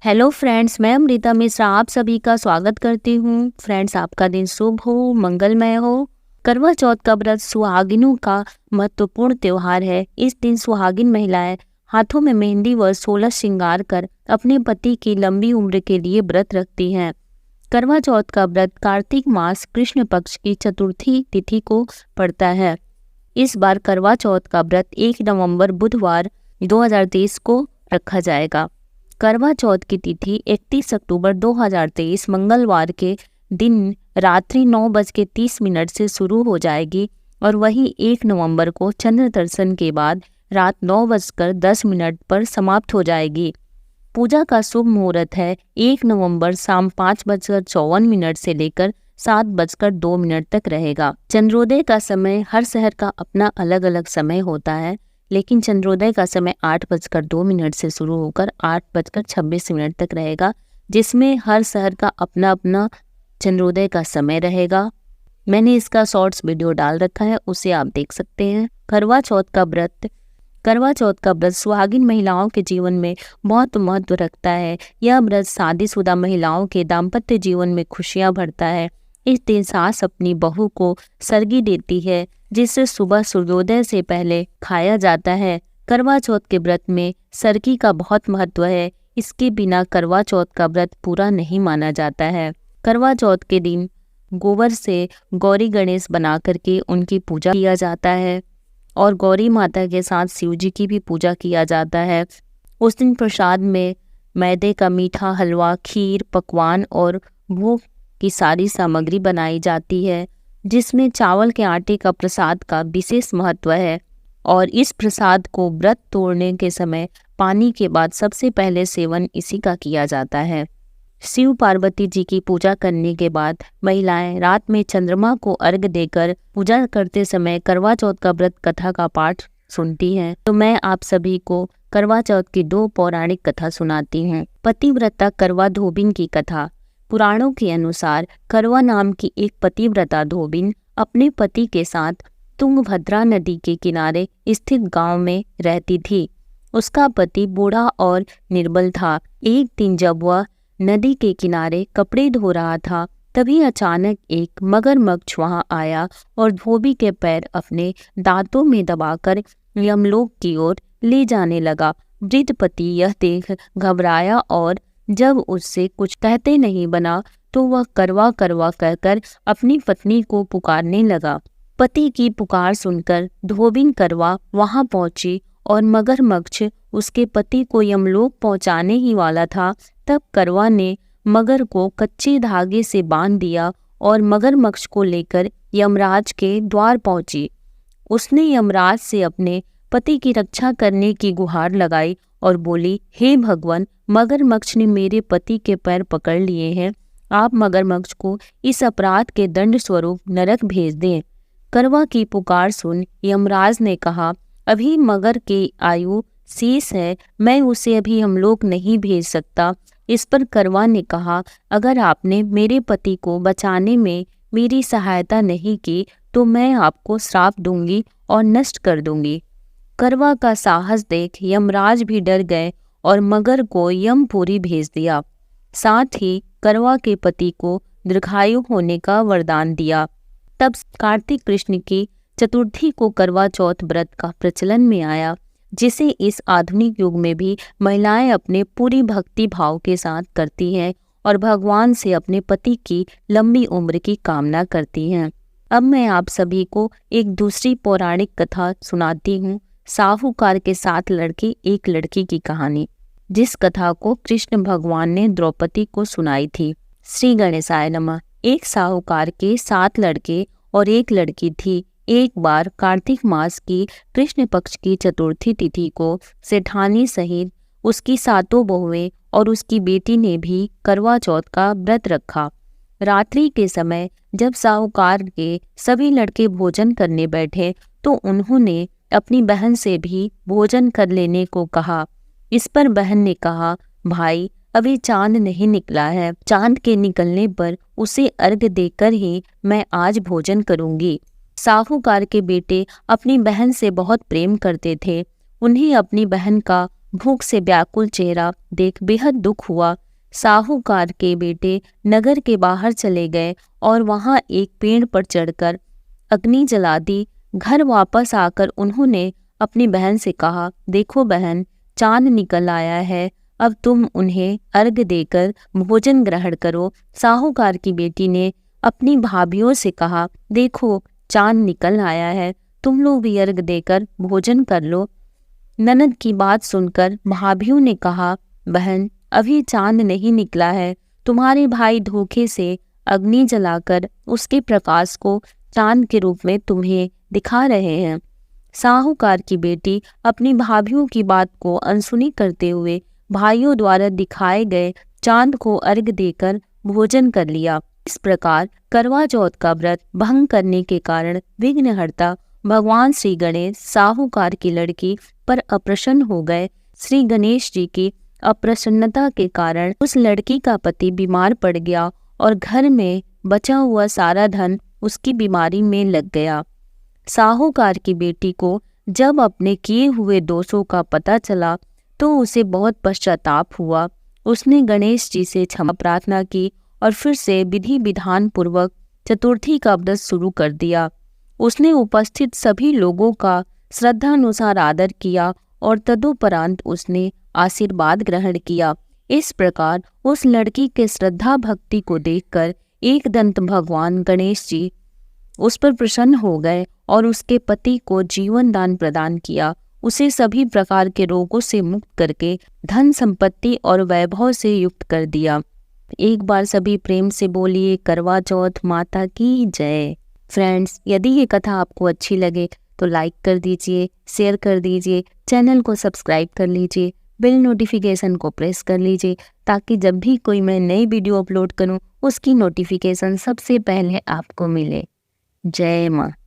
Hello friends, मैं अमृता मिश्रा आप सभी का स्वागत करती हूँ। फ्रेंड्स, आपका दिन शुभ हो, मंगलमय हो। करवा चौथ का व्रत सुहागिनों का महत्वपूर्ण त्योहार है। इस दिन सुहागिन महिलाएं हाथों में मेहंदी व 16 श्रृंगार कर अपने पति की लंबी उम्र के लिए व्रत रखती हैं। करवा चौथ का व्रत कार्तिक मास कृष्ण पक्ष की चतुर्थी तिथि को पड़ता है। इस बार करवा चौथ का व्रत 1 नवंबर बुधवार 2023 को रखा जाएगा। करवा चौथ की तिथि 31 अक्टूबर 2023 मंगलवार के दिन रात्रि 9:30 से शुरू हो जाएगी और वहीं 1 नवंबर को चंद्र दर्शन के बाद रात 9:10 पर समाप्त हो जाएगी। पूजा का शुभ मुहूर्त है 1 नवंबर शाम 5:54 से लेकर 7:02 तक रहेगा। चंद्रोदय का समय हर शहर का अपना अलग अलग समय होता है, लेकिन चंद्रोदय का समय 8:02 से शुरू होकर 8:26 तक रहेगा, जिसमें हर शहर का अपना अपना चंद्रोदय का समय रहेगा। मैंने इसका शॉर्ट्स वीडियो डाल रखा है, उसे आप देख सकते हैं। करवा चौथ का व्रत सुहागिन महिलाओं के जीवन में बहुत महत्व रखता है। यह व्रत शादीशुदा महिलाओं के दाम्पत्य जीवन में खुशियां भरता है। इस दिन सास अपनी बहू को सरगी देती है, जिसे सुबह सूर्योदय से पहले खाया जाता है। करवा चौथ के व्रत में सरगी का बहुत महत्व है। इसके बिना करवा चौथ का व्रत पूरा नहीं माना जाता है। करवा चौथ के दिन गोबर से गौरी गणेश बना करके उनकी पूजा किया जाता है और गौरी माता के साथ शिव जी की भी पूजा किया जाता है। उस दिन प्रसाद में मैदे का मीठा हलवा, खीर, पकवान और भोग की सारी सामग्री बनाई जाती है, जिसमें चावल के आटे का प्रसाद का विशेष महत्व है और इस प्रसाद को व्रत तोड़ने के समय पानी के बाद सबसे पहले सेवन इसी का किया जाता है। शिव पार्वती जी की पूजा करने के बाद महिलाएं रात में चंद्रमा को अर्घ्य देकर पूजा करते समय करवा चौथ का व्रत कथा का पाठ सुनती हैं। तो मैं आप सभी को करवा चौथ की 2 पौराणिक कथा सुनाती हूँ। पतिव्रता करवा धोबिन की कथा। पुराणों के अनुसार करवा नाम की एक पतिव्रता धोबिन अपने पति के साथ तुंगभद्रा नदी के किनारे स्थित गांव में रहती थी। उसका पति बूढ़ा और निर्बल था। एक दिन जब वह नदी के किनारे कपड़े धो रहा था, तभी अचानक एक मगरमच्छ वहां आया और धोबी के पैर अपने दांतों में दबाकर यमलोक की ओर ले जाने लगा। वृद्ध पति यह देख घबराया और जब उससे कुछ कहते नहीं बना तो वह करवा करवा कहकर अपनी पत्नी को पुकारने लगा। पति की पुकार सुनकर धोबिन करवा वहां पहुंची और मगरमच्छ उसके पति को यमलोक पहुंचाने ही वाला था। तब करवा ने मगर को कच्चे धागे से बांध दिया और मगरमच्छ को लेकर यमराज के द्वार पहुंची। उसने यमराज से अपने पति की रक्षा करने की गुहार लगाई और बोली, हे भगवान, मगरमच्छ ने मेरे पति के पैर पकड़ लिए हैं। आप मगरमच्छ को इस अपराध के दंड स्वरूप नरक भेज दें। करवा की पुकार सुन यमराज ने कहा, अभी मगर की आयु शेष है, मैं उसे अभी यमलोक नहीं भेज सकता। इस पर करवा ने कहा, अगर आपने मेरे पति को बचाने में मेरी सहायता नहीं की तो मैं आपको श्राप दूंगी और नष्ट कर दूंगी। करवा का साहस देख यमराज भी डर गए और मगर को यमपुरी भेज दिया। साथ ही करवा के पति को दीर्घायु होने का वरदान दिया। तब कार्तिक कृष्ण की चतुर्थी को करवा चौथ व्रत का प्रचलन में आया, जिसे इस आधुनिक युग में भी महिलाएं अपने पूरी भक्ति भाव के साथ करती हैं और भगवान से अपने पति की लंबी उम्र की कामना करती हैं। अब मैं आप सभी को एक दूसरी पौराणिक कथा सुनाती हूँ, साहूकार के 7 लड़के एक लड़की की कहानी, जिस कथा को कृष्ण भगवान ने द्रौपदी को सुनाई थी। श्री गणेशाय नमः। एक साहूकार के 7 लड़के और एक लड़की थी। एक बार कार्तिक मास की कृष्ण पक्ष की चतुर्थी तिथि को सेठानी सहित उसकी 7 बहुएं और उसकी बेटी ने भी करवा चौथ का व्रत रखा। रात्रि के समय जब साहूकार के सभी लड़के भोजन करने बैठे तो उन्होंने अपनी बहन से भी भोजन कर लेने को कहा। इस पर बहन ने कहा, भाई, अभी चांद नहीं निकला है, चांद के निकलने पर उसे अर्घ्य देकर ही मैं आज भोजन करूंगी। साहूकार के बेटे अपनी बहन से बहुत प्रेम करते थे। उन्हें अपनी बहन का भूख से व्याकुल चेहरा देख बेहद दुख हुआ। साहूकार के बेटे नगर के बाहर चले गए और वहां एक पेड़ पर चढ़कर अग्नि जला दी। घर वापस आकर उन्होंने अपनी बहन से कहा, देखो बहन, चांद निकल आया है, अब तुम उन्हें अर्घ देकर भोजन ग्रहण करो। साहूकार की बेटी ने अपनी भाभीयों से कहा, देखो चांद निकल आया है, तुम लोग भी अर्घ देकर भोजन कर लो। ननद की बात सुनकर भाभीयों ने कहा, बहन अभी चांद नहीं निकला है, तुम्हारे भाई धोखे से अग्नि जलाकर उसके प्रकाश को चांद के रूप में तुम्हें दिखा रहे हैं। साहूकार की बेटी अपनी भाभीयों की बात को अनसुनी करते हुए भाइयों द्वारा दिखाए गए चांद को अर्घ देकर भोजन कर लिया। इस प्रकार करवा चौथ का व्रत भंग करने के कारण विघ्नहर्ता भगवान श्री गणेश साहूकार की लड़की पर अप्रसन्न हो गए। श्री गणेश जी की अप्रसन्नता के कारण उस लड़की का पति बीमार पड़ गया और घर में बचा हुआ सारा धन उसकी बीमारी में लग गया। साहूकार की बेटी को जब अपने किए हुए दोषों का पता चला तो उसे बहुत पश्चाताप हुआ। उसने गणेश जी से क्षमा प्रार्थना की और फिर से विधि विधान पूर्वक चतुर्थी का व्रत शुरू कर दिया। उसने उपस्थित सभी लोगों का श्रद्धानुसार आदर किया और तदुपरांत उसने आशीर्वाद ग्रहण किया। इस प्रकार उस लड़की के श्रद्धा भक्ति को देखकर एकदंत भगवान गणेश जी उस पर प्रसन्न हो गए और उसके पति को जीवन दान प्रदान किया। उसे सभी प्रकार के रोगों से मुक्त करके धन संपत्ति और वैभव से युक्त कर दिया। एक बार सभी प्रेम से बोलिए, करवा चौथ माता की जय। फ्रेंड्स, यदि ये कथा आपको अच्छी लगे तो लाइक कर दीजिए, शेयर कर दीजिए, चैनल को सब्सक्राइब कर लीजिए, बेल नोटिफिकेशन को प्रेस कर लीजिए ताकि जब भी कोई मैं नई वीडियो अपलोड करूं उसकी नोटिफिकेशन सबसे पहले आपको मिले। जय माँ।